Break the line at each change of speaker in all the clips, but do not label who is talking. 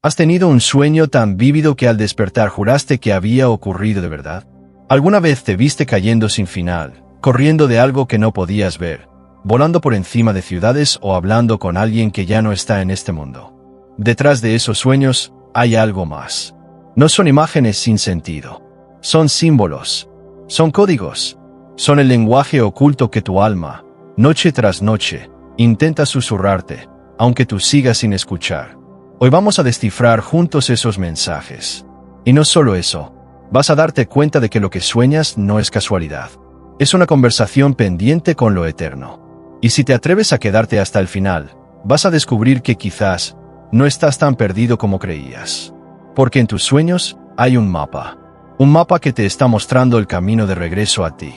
¿Has tenido un sueño tan vívido que al despertar juraste que había ocurrido de verdad? ¿Alguna vez te viste cayendo sin final, corriendo de algo que no podías ver, volando por encima de ciudades o hablando con alguien que ya no está en este mundo? Detrás de esos sueños hay algo más. No son imágenes sin sentido. Son símbolos. Son códigos. Son el lenguaje oculto que tu alma, noche tras noche, intenta susurrarte, aunque tú sigas sin escuchar. Hoy vamos a descifrar juntos esos mensajes. Y no solo eso, vas a darte cuenta de que lo que sueñas no es casualidad. Es una conversación pendiente con lo eterno. Y si te atreves a quedarte hasta el final, vas a descubrir que quizás no estás tan perdido como creías. Porque en tus sueños hay un mapa. Un mapa que te está mostrando el camino de regreso a ti.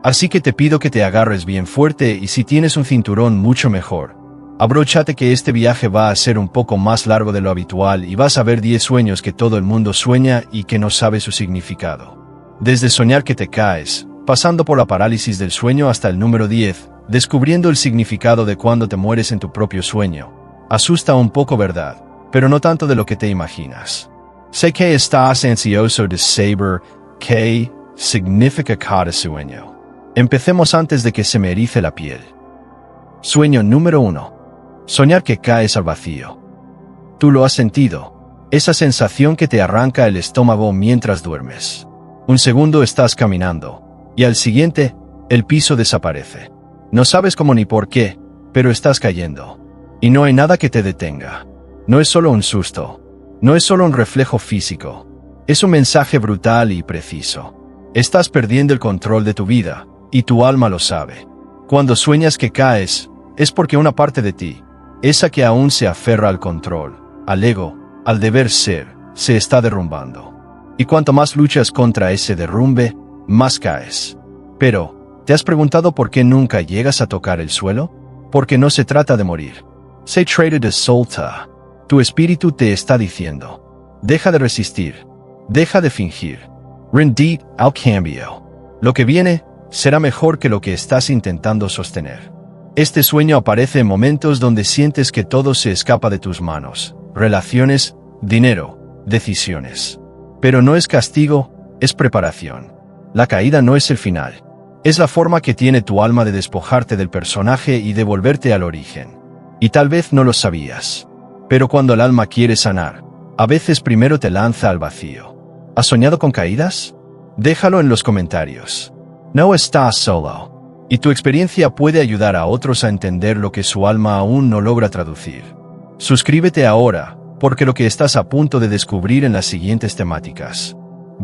Así que te pido que te agarres bien fuerte y si tienes un cinturón mucho mejor. Abróchate que este viaje va a ser un poco más largo de lo habitual y vas a ver 10 sueños que todo el mundo sueña y que no sabe su significado. Desde soñar que te caes, pasando por la parálisis del sueño hasta el número 10, descubriendo el significado de cuando te mueres en tu propio sueño. Asusta un poco, ¿verdad? Pero no tanto de lo que te imaginas. Sé que estás ansioso de saber qué significa cada sueño. Empecemos antes de que se me erice la piel. Sueño número 1. Soñar que caes al vacío. Tú lo has sentido. Esa sensación que te arranca el estómago mientras duermes. Un segundo estás caminando, y al siguiente, el piso desaparece. No sabes cómo ni por qué, pero estás cayendo. Y no hay nada que te detenga. No es solo un susto. No es solo un reflejo físico. Es un mensaje brutal y preciso. Estás perdiendo el control de tu vida, y tu alma lo sabe. Cuando sueñas que caes, es porque una parte de ti, esa que aún se aferra al control, al ego, al deber ser, se está derrumbando. Y cuanto más luchas contra ese derrumbe, más caes. Pero, ¿te has preguntado por qué nunca llegas a tocar el suelo? Porque no se trata de morir. Se trata de soltar. Tu espíritu te está diciendo: deja de resistir, deja de fingir, rendid al cambio. Lo que viene será mejor que lo que estás intentando sostener. Este sueño aparece en momentos donde sientes que todo se escapa de tus manos: relaciones, dinero, decisiones. Pero no es castigo, es preparación. La caída no es el final. Es la forma que tiene tu alma de despojarte del personaje y de volverte al origen. Y tal vez no lo sabías. Pero cuando el alma quiere sanar, a veces primero te lanza al vacío. ¿Has soñado con caídas? Déjalo en los comentarios. No estás solo. Y tu experiencia puede ayudar a otros a entender lo que su alma aún no logra traducir. Suscríbete ahora, porque lo que estás a punto de descubrir en las siguientes temáticas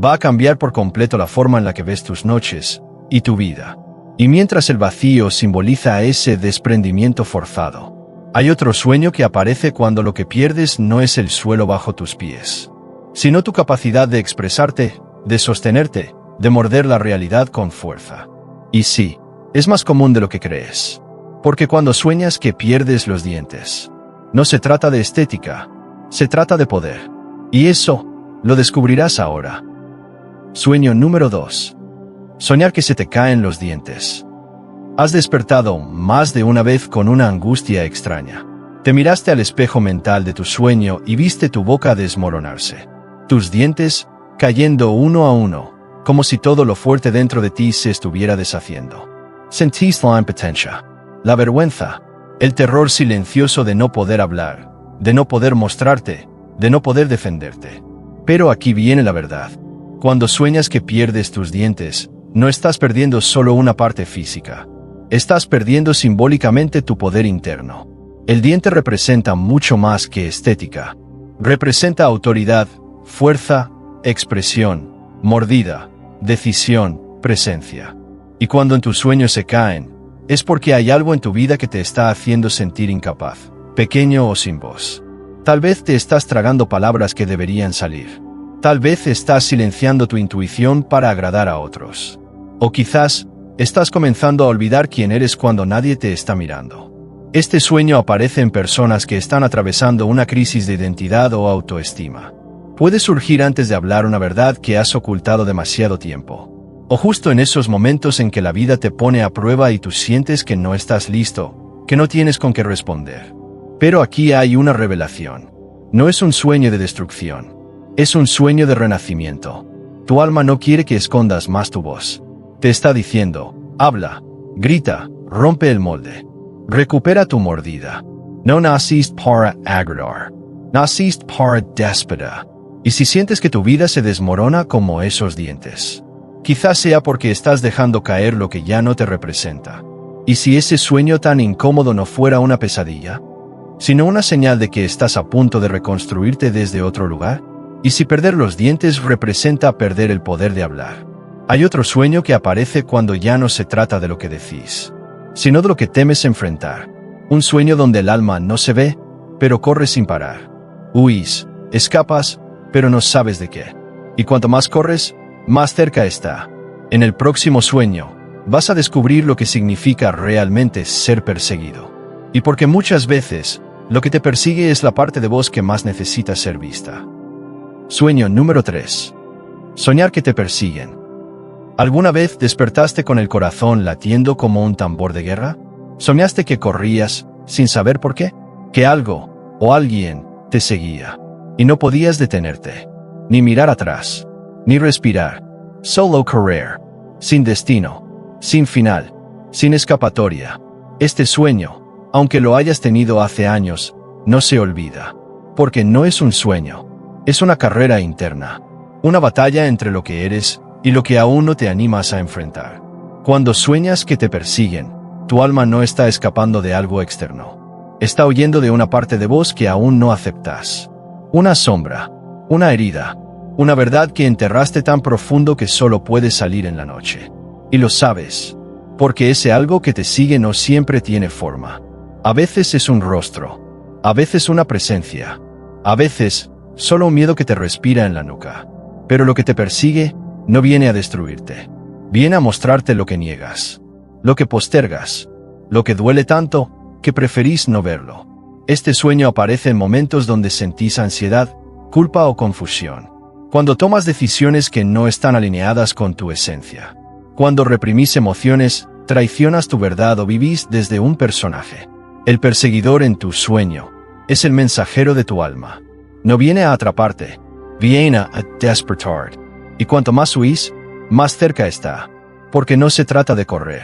va a cambiar por completo la forma en la que ves tus noches y tu vida. Y mientras el vacío simboliza ese desprendimiento forzado, hay otro sueño que aparece cuando lo que pierdes no es el suelo bajo tus pies, sino tu capacidad de expresarte, de sostenerte, de morder la realidad con fuerza. Y sí, es más común de lo que crees. Porque cuando sueñas que pierdes los dientes, no se trata de estética, se trata de poder. Y eso, lo descubrirás ahora. Sueño número 2. Soñar que se te caen los dientes. Has despertado más de una vez con una angustia extraña. Te miraste al espejo mental de tu sueño y viste tu boca desmoronarse. Tus dientes cayendo uno a uno, como si todo lo fuerte dentro de ti se estuviera deshaciendo. Sentís la impotencia, la vergüenza, el terror silencioso de no poder hablar, de no poder mostrarte, de no poder defenderte. Pero aquí viene la verdad. Cuando sueñas que pierdes tus dientes, no estás perdiendo solo una parte física. Estás perdiendo simbólicamente tu poder interno. El diente representa mucho más que estética. Representa autoridad, fuerza, expresión, mordida, decisión, presencia. Y cuando en tus sueños se caen, es porque hay algo en tu vida que te está haciendo sentir incapaz, pequeño o sin voz. Tal vez te estás tragando palabras que deberían salir. Tal vez estás silenciando tu intuición para agradar a otros. O quizás, estás comenzando a olvidar quién eres cuando nadie te está mirando. Este sueño aparece en personas que están atravesando una crisis de identidad o autoestima. Puede surgir antes de hablar una verdad que has ocultado demasiado tiempo. O justo en esos momentos en que la vida te pone a prueba y tú sientes que no estás listo, que no tienes con qué responder. Pero aquí hay una revelación. No es un sueño de destrucción. Es un sueño de renacimiento. Tu alma no quiere que escondas más tu voz. Te está diciendo, habla, grita, rompe el molde. Recupera tu mordida. No naciste para agradar. Naciste para despertar. Y si sientes que tu vida se desmorona como esos dientes, quizás sea porque estás dejando caer lo que ya no te representa. ¿Y si ese sueño tan incómodo no fuera una pesadilla? ¿Sino una señal de que estás a punto de reconstruirte desde otro lugar? ¿Y si perder los dientes representa perder el poder de hablar? Hay otro sueño que aparece cuando ya no se trata de lo que decís, sino de lo que temes enfrentar. Un sueño donde el alma no se ve, pero corre sin parar. Huís, escapas, pero no sabes de qué. Y cuanto más corres, más cerca está. En el próximo sueño, vas a descubrir lo que significa realmente ser perseguido. Y porque muchas veces, lo que te persigue es la parte de vos que más necesita ser vista. Sueño número 3. Soñar que te persiguen. ¿Alguna vez despertaste con el corazón latiendo como un tambor de guerra? ¿Soñaste que corrías, sin saber por qué? Que algo, o alguien, te seguía. Y no podías detenerte, ni mirar atrás, ni respirar. Solo correr. Sin destino, sin final, sin escapatoria. Este sueño, aunque lo hayas tenido hace años, no se olvida. Porque no es un sueño. Es una carrera interna. Una batalla entre lo que eres y lo que aún no te animas a enfrentar. Cuando sueñas que te persiguen, tu alma no está escapando de algo externo. Está huyendo de una parte de vos que aún no aceptas. Una sombra, una herida, una verdad que enterraste tan profundo que solo puede salir en la noche. Y lo sabes, porque ese algo que te sigue no siempre tiene forma. A veces es un rostro, a veces una presencia, a veces solo un miedo que te respira en la nuca. Pero lo que te persigue no viene a destruirte, viene a mostrarte lo que niegas, lo que postergas, lo que duele tanto que preferís no verlo. Este sueño aparece en momentos donde sentís ansiedad, culpa o confusión. Cuando tomas decisiones que no están alineadas con tu esencia. Cuando reprimís emociones, traicionas tu verdad o vivís desde un personaje. El perseguidor en tu sueño es el mensajero de tu alma. No viene a atraparte, viene a despertar. Y cuanto más huís, más cerca está. Porque no se trata de correr.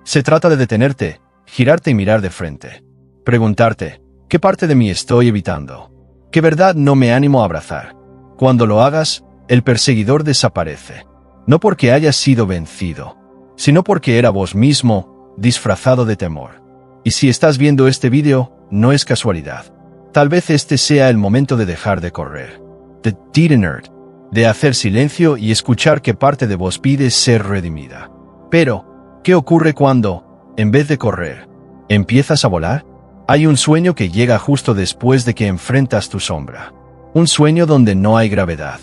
Se trata de detenerte, girarte y mirar de frente. Preguntarte, ¿qué parte de mí estoy evitando? ¿Qué verdad no me animo a abrazar? Cuando lo hagas, el perseguidor desaparece. No porque hayas sido vencido, sino porque era vos mismo, disfrazado de temor. Y si estás viendo este vídeo, no es casualidad. Tal vez este sea el momento de dejar de correr. De detener, de hacer silencio y escuchar qué parte de vos pide ser redimida. Pero, ¿qué ocurre cuando, en vez de correr, empiezas a volar? Hay un sueño que llega justo después de que enfrentas tu sombra. Un sueño donde no hay gravedad,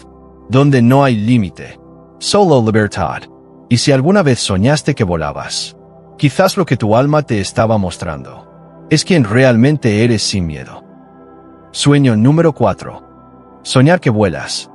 donde no hay límite, solo libertad. Y si alguna vez soñaste que volabas, quizás lo que tu alma te estaba mostrando es quien realmente eres sin miedo. Sueño número 4. Soñar que vuelas.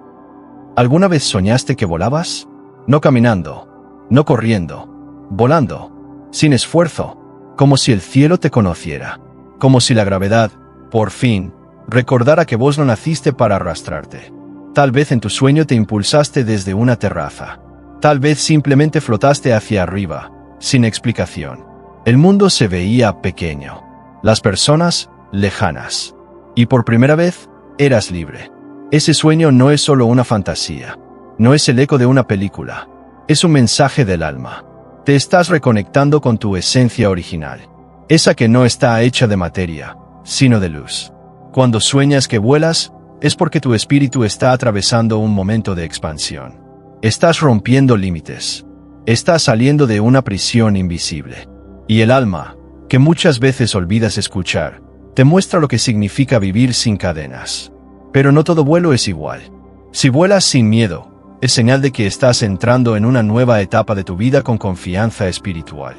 ¿Alguna vez soñaste que volabas? No caminando, no corriendo, volando, sin esfuerzo, como si el cielo te conociera. Como si la gravedad, por fin, recordara que vos no naciste para arrastrarte. Tal vez en tu sueño te impulsaste desde una terraza. Tal vez simplemente flotaste hacia arriba, sin explicación. El mundo se veía pequeño. Las personas, lejanas. Y por primera vez, eras libre. Ese sueño no es solo una fantasía. No es el eco de una película. Es un mensaje del alma. Te estás reconectando con tu esencia original. Esa que no está hecha de materia, sino de luz. Cuando sueñas que vuelas, es porque tu espíritu está atravesando un momento de expansión. Estás rompiendo límites. Estás saliendo de una prisión invisible. Y el alma, que muchas veces olvidas escuchar, te muestra lo que significa vivir sin cadenas. Pero no todo vuelo es igual. Si vuelas sin miedo, es señal de que estás entrando en una nueva etapa de tu vida con confianza espiritual.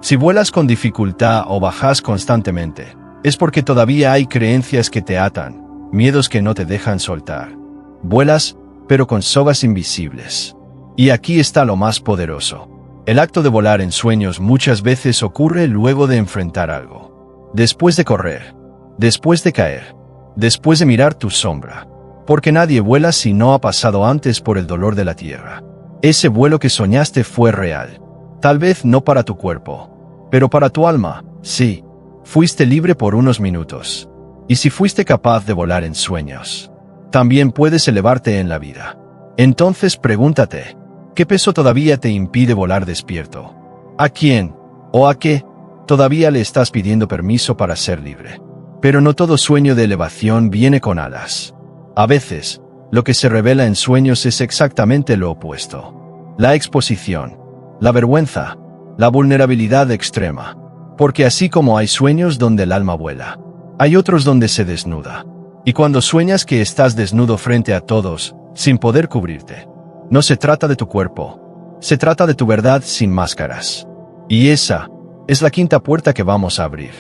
Si vuelas con dificultad o bajas constantemente, es porque todavía hay creencias que te atan, miedos que no te dejan soltar. Vuelas, pero con sogas invisibles. Y aquí está lo más poderoso. El acto de volar en sueños muchas veces ocurre luego de enfrentar algo. Después de correr. Después de caer. después de mirar tu sombra. Porque nadie vuela si no ha pasado antes por el dolor de la tierra. Ese vuelo que soñaste fue real. Tal vez no para tu cuerpo, pero para tu alma, sí. Fuiste libre por unos minutos. Y si fuiste capaz de volar en sueños, también puedes elevarte en la vida. Entonces pregúntate, ¿qué peso todavía te impide volar despierto? ¿A quién o a qué todavía le estás pidiendo permiso para ser libre? Pero no todo sueño de elevación viene con alas. A veces, lo que se revela en sueños es exactamente lo opuesto. La exposición, la vergüenza, la vulnerabilidad extrema. Porque así como hay sueños donde el alma vuela, hay otros donde se desnuda. Y cuando sueñas que estás desnudo frente a todos, sin poder cubrirte, no se trata de tu cuerpo, se trata de tu verdad sin máscaras. Y esa es la quinta puerta que vamos a abrir.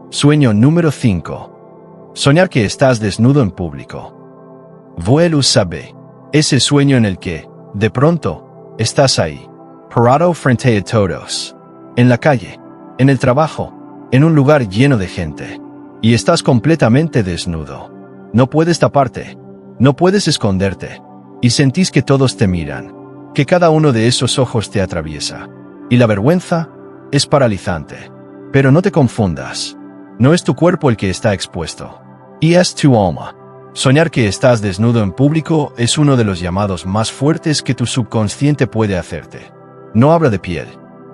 Sueño número 5. Soñar que estás desnudo en público. Vuelo sabe. Ese sueño en el que, de pronto, estás ahí, parado frente a todos. En la calle, en el trabajo, en un lugar lleno de gente. Y estás completamente desnudo. No puedes taparte, no puedes esconderte. Y sentís que todos te miran, que cada uno de esos ojos te atraviesa. Y la vergüenza es paralizante. Pero no te confundas. No es tu cuerpo el que está expuesto. Y es tu alma. Soñar que estás desnudo en público es uno de los llamados más fuertes que tu subconsciente puede hacerte. No habla de piel.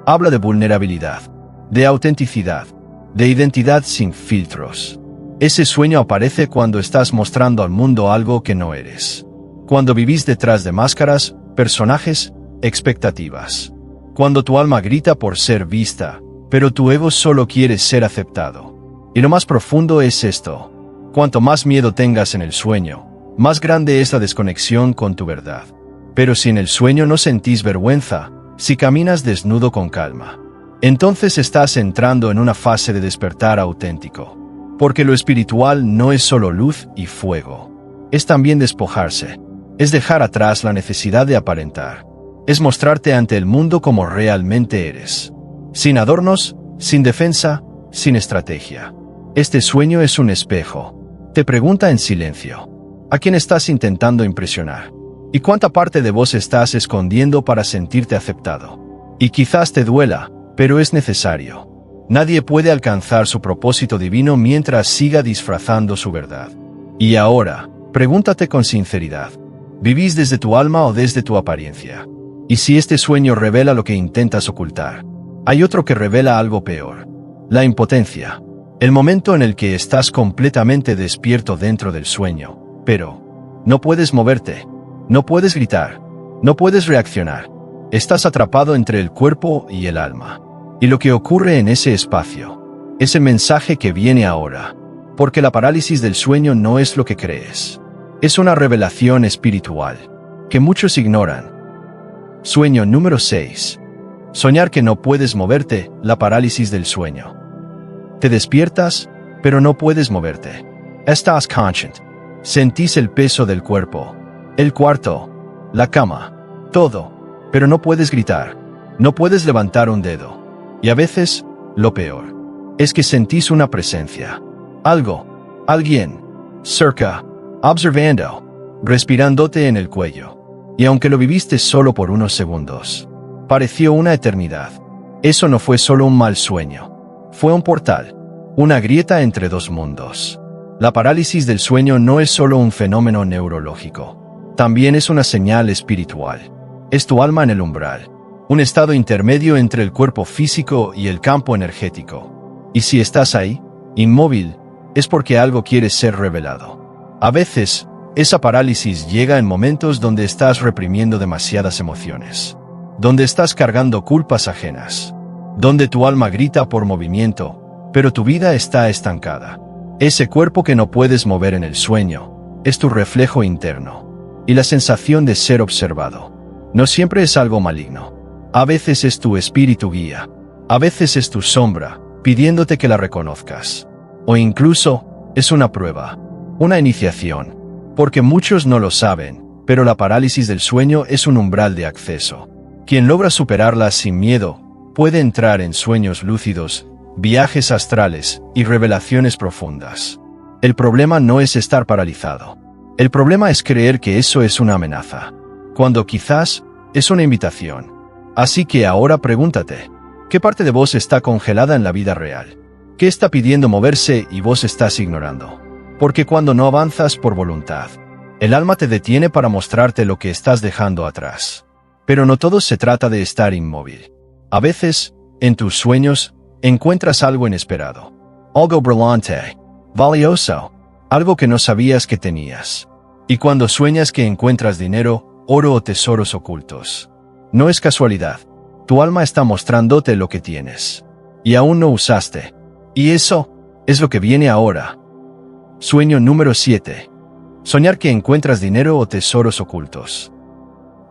Habla de vulnerabilidad, de autenticidad, de identidad sin filtros. Ese sueño aparece cuando estás mostrando al mundo algo que no eres. Cuando vivís detrás de máscaras, personajes, expectativas. Cuando tu alma grita por ser vista, pero tu ego solo quiere ser aceptado. Y lo más profundo es esto. Cuanto más miedo tengas en el sueño, más grande es la desconexión con tu verdad. Pero si en el sueño no sentís vergüenza, si caminas desnudo con calma, entonces estás entrando en una fase de despertar auténtico. Porque lo espiritual no es solo luz y fuego. Es también despojarse. Es dejar atrás la necesidad de aparentar. Es mostrarte ante el mundo como realmente eres. Sin adornos, sin defensa, sin estrategia. Este sueño es un espejo. Te pregunta en silencio. ¿A quién estás intentando impresionar? ¿Y cuánta parte de vos estás escondiendo para sentirte aceptado? Y quizás te duela, pero es necesario. Nadie puede alcanzar su propósito divino mientras siga disfrazando su verdad. Y ahora, pregúntate con sinceridad. ¿Vivís desde tu alma o desde tu apariencia? Y si este sueño revela lo que intentas ocultar, hay otro que revela algo peor. La impotencia. El momento en el que estás completamente despierto dentro del sueño, pero no puedes moverte, no puedes gritar, no puedes reaccionar. Estás atrapado entre el cuerpo y el alma. Y lo que ocurre en ese espacio es el mensaje que viene ahora, porque la parálisis del sueño no es lo que crees. Es una revelación espiritual que muchos ignoran. Sueño número 6. Soñar que no puedes moverte, la parálisis del sueño. Te despiertas, pero no puedes moverte. Estás conscient. Sentís el peso del cuerpo, el cuarto, la cama, todo, pero no puedes gritar, no puedes levantar un dedo. Y a veces, lo peor, es que sentís una presencia. Algo, alguien, cerca, observando, respirándote en el cuello. Y aunque lo viviste solo por unos segundos, pareció una eternidad. Eso no fue solo un mal sueño. Fue un portal, una grieta entre dos mundos. La parálisis del sueño no es solo un fenómeno neurológico. También es una señal espiritual. Es tu alma en el umbral. Un estado intermedio entre el cuerpo físico y el campo energético. Y si estás ahí, inmóvil, es porque algo quiere ser revelado. A veces, esa parálisis llega en momentos donde estás reprimiendo demasiadas emociones. Donde estás cargando culpas ajenas. Donde tu alma grita por movimiento, pero tu vida está estancada. Ese cuerpo que no puedes mover en el sueño, es tu reflejo interno. Y la sensación de ser observado. No siempre es algo maligno. A veces es tu espíritu guía. A veces es tu sombra, pidiéndote que la reconozcas. O incluso, es una prueba. Una iniciación. Porque muchos no lo saben, pero la parálisis del sueño es un umbral de acceso. Quien logra superarla sin miedo, puede entrar en sueños lúcidos, viajes astrales y revelaciones profundas. El problema no es estar paralizado. El problema es creer que eso es una amenaza, cuando quizás es una invitación. Así que ahora pregúntate, ¿qué parte de vos está congelada en la vida real? ¿Qué está pidiendo moverse y vos estás ignorando? Porque cuando no avanzas por voluntad, el alma te detiene para mostrarte lo que estás dejando atrás. Pero no todo se trata de estar inmóvil. A veces, en tus sueños, encuentras algo inesperado. Algo brillante, valioso, algo que no sabías que tenías. Y cuando sueñas que encuentras dinero, oro o tesoros ocultos, no es casualidad. Tu alma está mostrándote lo que tienes y aún no usaste. Y eso es lo que viene ahora. Sueño número 7. Soñar que encuentras dinero o tesoros ocultos.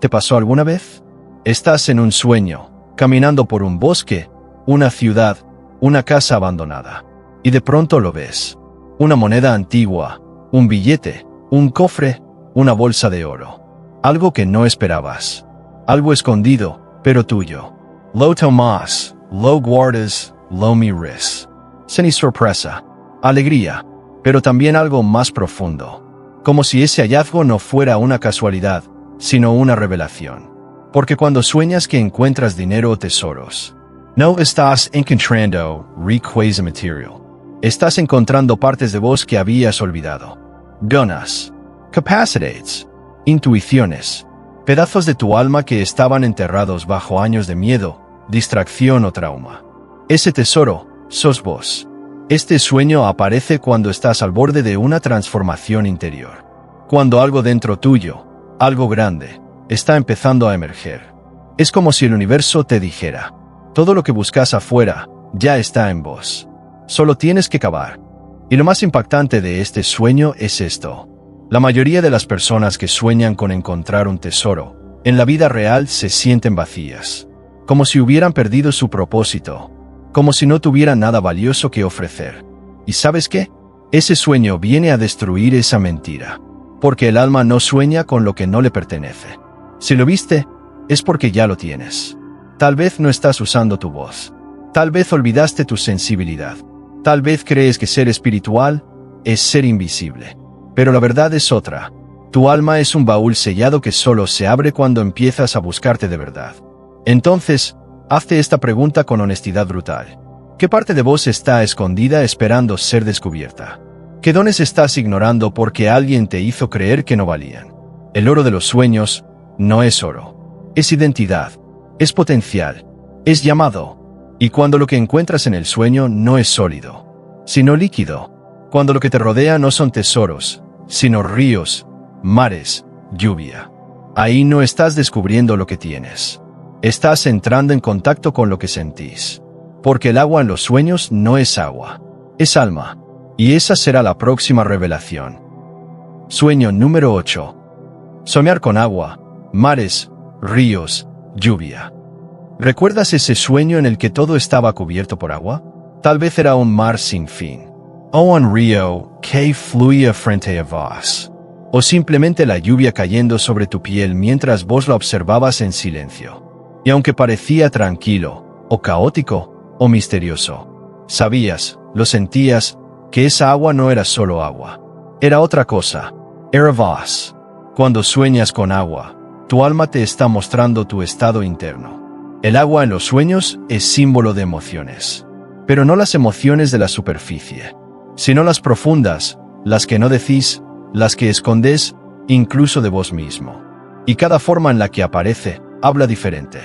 ¿Te pasó alguna vez? Estás en un sueño, caminando por un bosque, una ciudad, una casa abandonada. Y de pronto lo ves. Una moneda antigua, un billete, un cofre, una bolsa de oro. Algo que no esperabas. Algo escondido, pero tuyo. Lo tomas, lo guardas, lo miras. Sin sorpresa, alegría, pero también algo más profundo. Como si ese hallazgo no fuera una casualidad, sino una revelación. Porque cuando sueñas que encuentras dinero o tesoros, no estás encontrando riqueza material. Estás encontrando partes de vos que habías olvidado. Donas, capacidades, intuiciones, pedazos de tu alma que estaban enterrados bajo años de miedo, distracción o trauma. Ese tesoro sos vos. Este sueño aparece cuando estás al borde de una transformación interior. Cuando algo dentro tuyo, algo grande, está empezando a emerger. Es como si el universo te dijera, todo lo que buscas afuera, ya está en vos. Solo tienes que cavar. Y lo más impactante de este sueño es esto. La mayoría de las personas que sueñan con encontrar un tesoro, en la vida real se sienten vacías. Como si hubieran perdido su propósito. Como si no tuvieran nada valioso que ofrecer. ¿Y sabes qué? Ese sueño viene a destruir esa mentira. Porque el alma no sueña con lo que no le pertenece. Si lo viste, es porque ya lo tienes. Tal vez no estás usando tu voz. Tal vez olvidaste tu sensibilidad. Tal vez crees que ser espiritual es ser invisible. Pero la verdad es otra. Tu alma es un baúl sellado que solo se abre cuando empiezas a buscarte de verdad. Entonces, hazte esta pregunta con honestidad brutal. ¿Qué parte de vos está escondida esperando ser descubierta? ¿Qué dones estás ignorando porque alguien te hizo creer que no valían? El oro de los sueños no es oro. Es identidad. Es potencial. Es llamado. Y cuando lo que encuentras en el sueño no es sólido, sino líquido. Cuando lo que te rodea no son tesoros, sino ríos, mares, lluvia. Ahí no estás descubriendo lo que tienes. Estás entrando en contacto con lo que sentís. Porque el agua en los sueños no es agua. Es alma. Y esa será la próxima revelación. Sueño número 8. Soñar con agua, mares, ríos, lluvia. ¿Recuerdas ese sueño en el que todo estaba cubierto por agua? Tal vez era un mar sin fin. O un río que fluía frente a vos. O simplemente la lluvia cayendo sobre tu piel mientras vos la observabas en silencio. Y aunque parecía tranquilo, o caótico, o misterioso, sabías, lo sentías, que esa agua no era solo agua. Era otra cosa. Era vos. Cuando sueñas con agua, tu alma te está mostrando tu estado interno. El agua en los sueños es símbolo de emociones. Pero no las emociones de la superficie, sino las profundas, las que no decís, las que escondés, incluso de vos mismo. Y cada forma en la que aparece, habla diferente.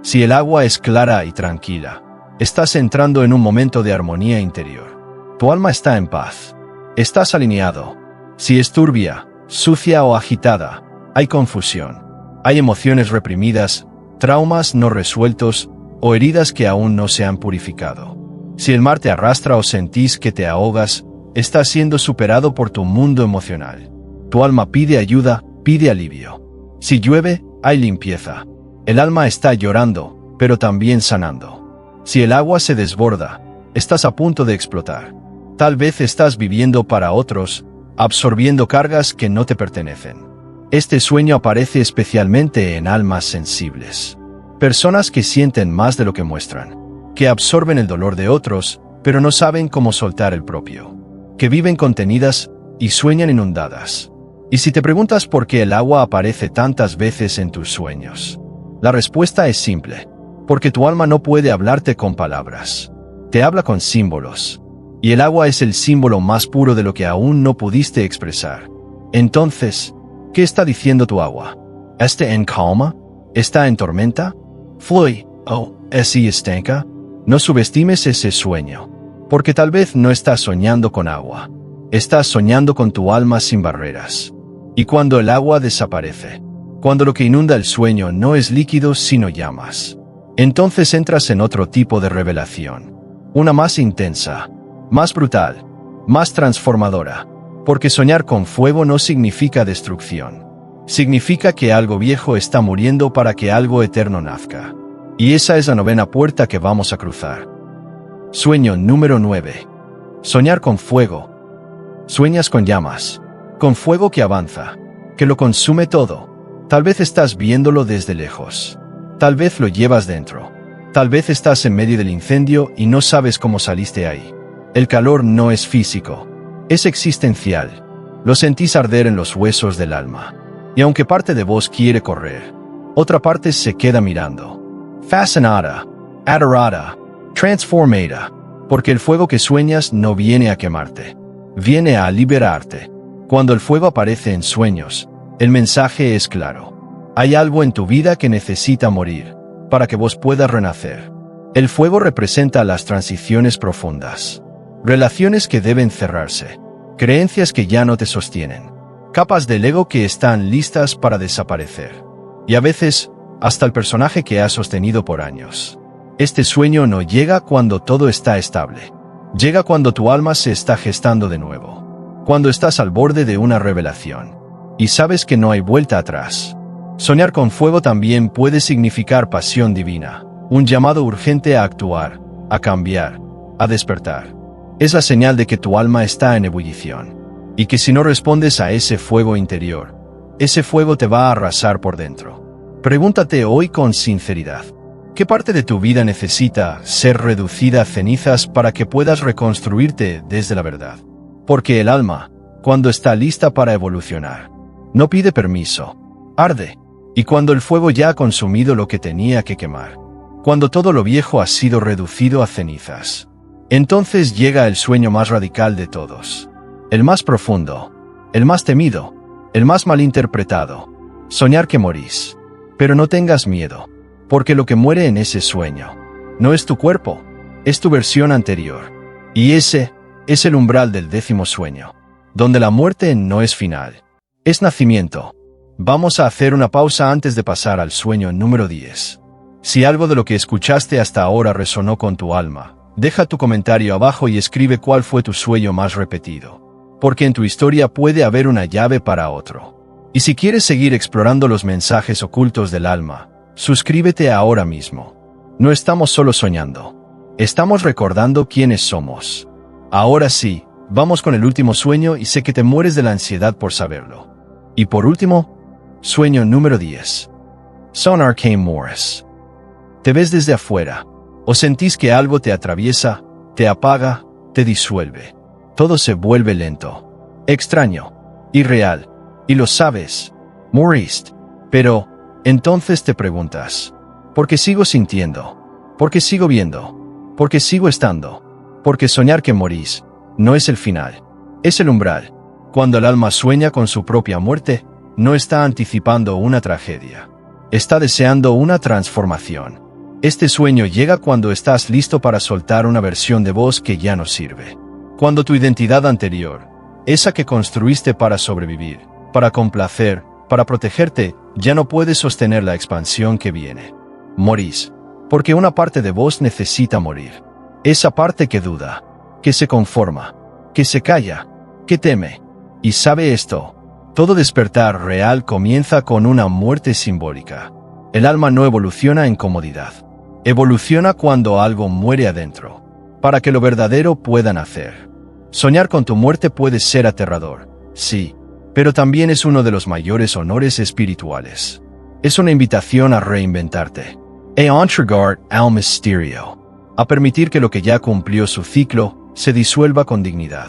Si el agua es clara y tranquila, estás entrando en un momento de armonía interior. Tu alma está en paz. Estás alineado. Si es turbia, sucia o agitada, hay confusión. Hay emociones reprimidas, traumas no resueltos o heridas que aún no se han purificado. Si el mar te arrastra o sentís que te ahogas, estás siendo superado por tu mundo emocional. Tu alma pide ayuda, pide alivio. Si llueve, hay limpieza. El alma está llorando, pero también sanando. Si el agua se desborda, estás a punto de explotar. Tal vez estás viviendo para otros, absorbiendo cargas que no te pertenecen. Este sueño aparece especialmente en almas sensibles. Personas que sienten más de lo que muestran, que absorben el dolor de otros, pero no saben cómo soltar el propio. que viven contenidas y sueñan inundadas. Y si te preguntas por qué el agua aparece tantas veces en tus sueños, la respuesta es simple: porque tu alma no puede hablarte con palabras, te habla con símbolos. Y el agua es el símbolo más puro de lo que aún no pudiste expresar. Entonces, ¿qué está diciendo tu agua? ¿Está en calma? ¿Está en tormenta? Flui, si estanca. No subestimes ese sueño, porque tal vez no estás soñando con agua. Estás soñando con tu alma sin barreras. Y cuando el agua desaparece, cuando lo que inunda el sueño no es líquido sino llamas, entonces entras en otro tipo de revelación. Una más intensa, más brutal, más transformadora. Porque soñar con fuego no significa destrucción. Significa que algo viejo está muriendo para que algo eterno nazca. Y esa es la 9ª puerta que vamos a cruzar. Sueño número 9. Soñar con fuego. Sueñas con llamas, con fuego que avanza, que lo consume todo. Tal vez estás viéndolo desde lejos. Tal vez lo llevas dentro. Tal vez estás en medio del incendio y no sabes cómo saliste ahí. El calor no es físico, es existencial. Lo sentís arder en los huesos del alma. Y aunque parte de vos quiere correr, otra parte se queda mirando. Fascinada, adorada, transformada. Porque el fuego que sueñas no viene a quemarte, viene a liberarte. Cuando el fuego aparece en sueños, el mensaje es claro. Hay algo en tu vida que necesita morir, para que vos puedas renacer. El fuego representa las transiciones profundas. Relaciones que deben cerrarse. Creencias que ya no te sostienen. Capas del ego que están listas para desaparecer. Y a veces, hasta el personaje que has sostenido por años. Este sueño no llega cuando todo está estable. Llega cuando tu alma se está gestando de nuevo. Cuando estás al borde de una revelación. Y sabes que no hay vuelta atrás. Soñar con fuego también puede significar pasión divina. Un llamado urgente a actuar, a cambiar, a despertar. Es la señal de que tu alma está en ebullición. Y que si no respondes a ese fuego interior, ese fuego te va a arrasar por dentro. Pregúntate hoy con sinceridad: ¿qué parte de tu vida necesita ser reducida a cenizas para que puedas reconstruirte desde la verdad? Porque el alma, cuando está lista para evolucionar, no pide permiso, arde. Y cuando el fuego ya ha consumido lo que tenía que quemar, cuando todo lo viejo ha sido reducido a cenizas, entonces llega el sueño más radical de todos. El más profundo, el más temido, el más malinterpretado. Soñar que morís. Pero no tengas miedo, porque lo que muere en ese sueño no es tu cuerpo, es tu versión anterior. Y ese es el umbral del 10º sueño, donde la muerte no es final, es nacimiento. Vamos a hacer una pausa antes de pasar al sueño número 10. Si algo de lo que escuchaste hasta ahora resonó con tu alma, deja tu comentario abajo y escribe cuál fue tu sueño más repetido. Porque en tu historia puede haber una llave para otro. Y si quieres seguir explorando los mensajes ocultos del alma, suscríbete ahora mismo. No estamos solo soñando. Estamos recordando quiénes somos. Ahora sí, vamos con el último sueño y sé que te mueres de la ansiedad por saberlo. Y por último, sueño número 10. Son Arcane Morris. Te ves desde afuera, o sentís que algo te atraviesa, te apaga, te disuelve. Todo se vuelve lento, extraño, irreal, y lo sabes, moriste. Pero, entonces te preguntas, ¿por qué sigo sintiendo? ¿Por qué sigo viendo? ¿Por qué sigo estando? Porque soñar que morís no es el final, es el umbral. Cuando el alma sueña con su propia muerte, no está anticipando una tragedia, está deseando una transformación. Este sueño llega cuando estás listo para soltar una versión de vos que ya no sirve. Cuando tu identidad anterior, esa que construiste para sobrevivir, para complacer, para protegerte, ya no puede sostener la expansión que viene. Morís, porque una parte de vos necesita morir. Esa parte que duda, que se conforma, que se calla, que teme. Y sabe esto: todo despertar real comienza con una muerte simbólica. El alma no evoluciona en comodidad. Evoluciona cuando algo muere adentro, para que lo verdadero pueda nacer. Soñar con tu muerte puede ser aterrador, sí, pero también es uno de los mayores honores espirituales. Es una invitación a reinventarte, a entregar al misterio, a permitir que lo que ya cumplió su ciclo se disuelva con dignidad.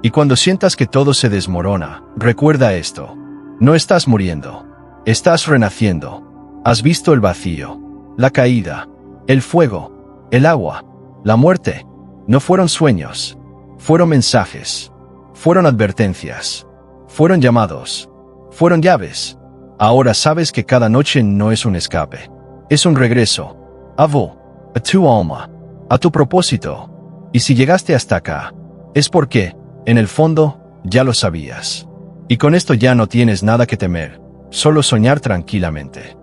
Y cuando sientas que todo se desmorona, recuerda esto. No estás muriendo. Estás renaciendo. Has visto el vacío, la caída, el fuego, el agua, la muerte. No fueron sueños. Fueron mensajes. Fueron advertencias. Fueron llamados. Fueron llaves. Ahora sabes que cada noche no es un escape. Es un regreso. A vos, a tu alma, a tu propósito. Y si llegaste hasta acá, es porque, en el fondo, ya lo sabías. Y con esto ya no tienes nada que temer, solo soñar tranquilamente.